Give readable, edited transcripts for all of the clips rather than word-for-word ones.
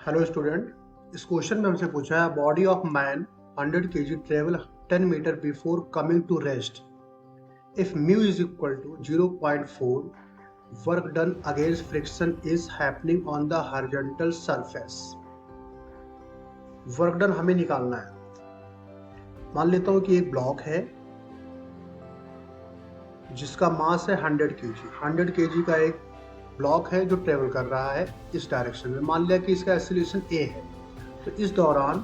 Hello student, इस question में हमसे पूछा है body of man 100 kg travel 10 metre before coming to rest if mu is equal to 0.4 work done against friction is happening on the horizontal surface. Work done हमें निकालना है। मान लेता हूं कि एक ब्लॉक है जिसका मास है 100 kg। 100 kg का एक ब्लॉक है जो ट्रेवल कर रहा है इस डायरेक्शन में। मान लिया कि इसका एक्सीलरेशन a है, तो इस दौरान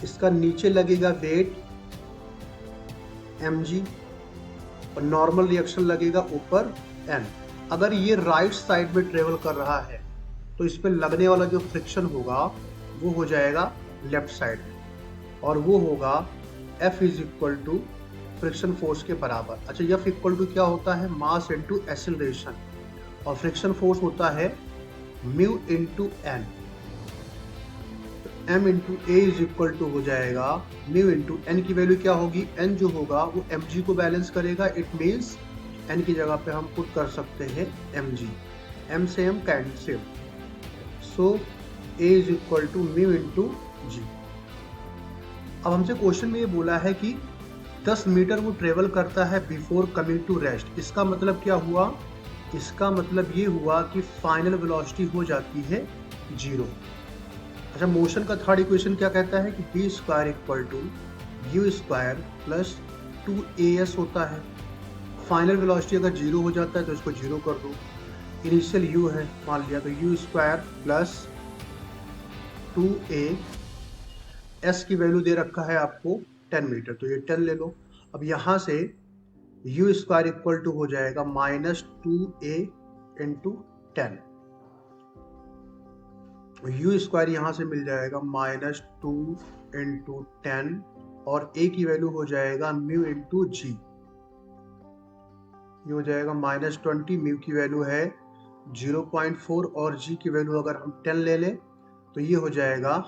इसका नीचे लगेगा वेट mg और नॉर्मल रिएक्शन लगेगा ऊपर n। अगर ये राइट साइड में ट्रेवल कर रहा है तो इस पर लगने वाला जो फ्रिक्शन होगा वो हो जाएगा लेफ्ट साइड में, और वो होगा F is equal to friction force के बराबर। अच्छा, F इक्वल टू क्या होता है? मास इंटू एक्सीलरेशन, और फ्रिक्शन फोर्स होता है mu into N. M into A is equal to हो जाएगा म्यू इंटू एन की वैल्यू क्या होगी? एन जो होगा वो एम जी को बैलेंस करेगा। इट मीन्स एन की जगह पे हम पुट कर सकते हैं एम जी। एम से m cancel, so a is equal to mu into g. अब हमसे क्वेश्चन में ये बोला है कि 10 मीटर वो ट्रेवल करता है बिफोर कमिंग टू रेस्ट। इसका मतलब क्या हुआ? इसका मतलब ये हुआ कि फाइनल वेलोसिटी हो जाती है 0। अच्छा, मोशन का थर्ड इक्वेशन क्या कहता है कि B square equal to U square plus 2as होता है। फाइनल वेलोसिटी अगर 0 हो जाता है तो इसको 0 कर दो। इनिशियल u है मान लिया, तो you square plus 2a, s की वैल्यू दे रखा है आपको 10 मीटर, तो ये 10 ले लो। अब यहाँ से यू स्क्वायर इक्वल टू हो जाएगा -2a इंटू 10। यू स्क्वायर यहाँ से मिल जाएगा -2 इंटू 10, और a की वैल्यू हो जाएगा म्यू इंटू जी। ये हो जाएगा -20, म्यू की वैल्यू है 0.4 और g की वैल्यू अगर हम 10 ले लें तो ये हो जाएगा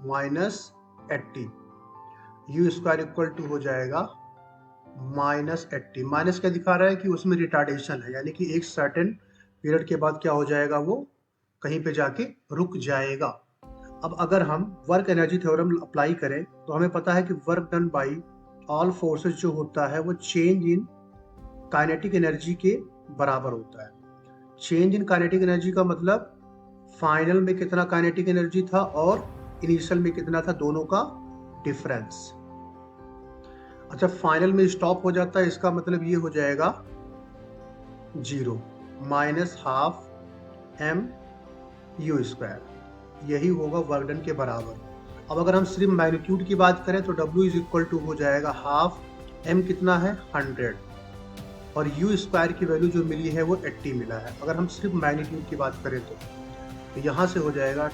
-80। यू स्क्वायर इक्वल टू हो जाएगा -80। माइनस क्या दिखा रहा है कि उसमें रिटार्डेशन है, यानी कि एक सर्टेन पीरियड के बाद क्या हो जाएगा, वो कहीं पे जाके रुक जाएगा। अब अगर हम वर्क एनर्जी थ्योरम अप्लाई करें तो हमें पता है कि work done by all forces जो होता है वो चेंज इन काइनेटिक एनर्जी के बराबर होता है। चेंज इन काइनेटिक एनर्जी का मतलब फाइनल में कितना काइनेटिक एनर्जी था और इनिशियल में कितना था, दोनों का डिफरेंस। अच्छा, फाइनल में स्टॉप हो जाता है, इसका मतलब ये हो जाएगा 0 -12 m u स्क्वायर। यही होगा वर्क डन के बराबर। अब अगर हम सिर्फ मैग्नीट्यूड की बात करें तो W इज इक्वल टू हो जाएगा हाफ m, कितना है 100, और u स्क्वायर की वैल्यू जो मिली है वो 80 मिला है। अगर हम सिर्फ मैग्नीट्यूड की बात करें तो यहाँ से हो जाएगा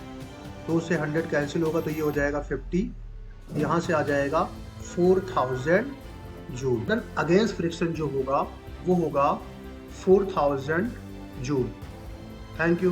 2 से 100 कैंसिल होगा तो ये हो जाएगा 50, यहाँ से आ जाएगा 4000 जूल। अगेंस्ट फ्रिक्शन जो होगा वो होगा 4000 जूल। Thank you.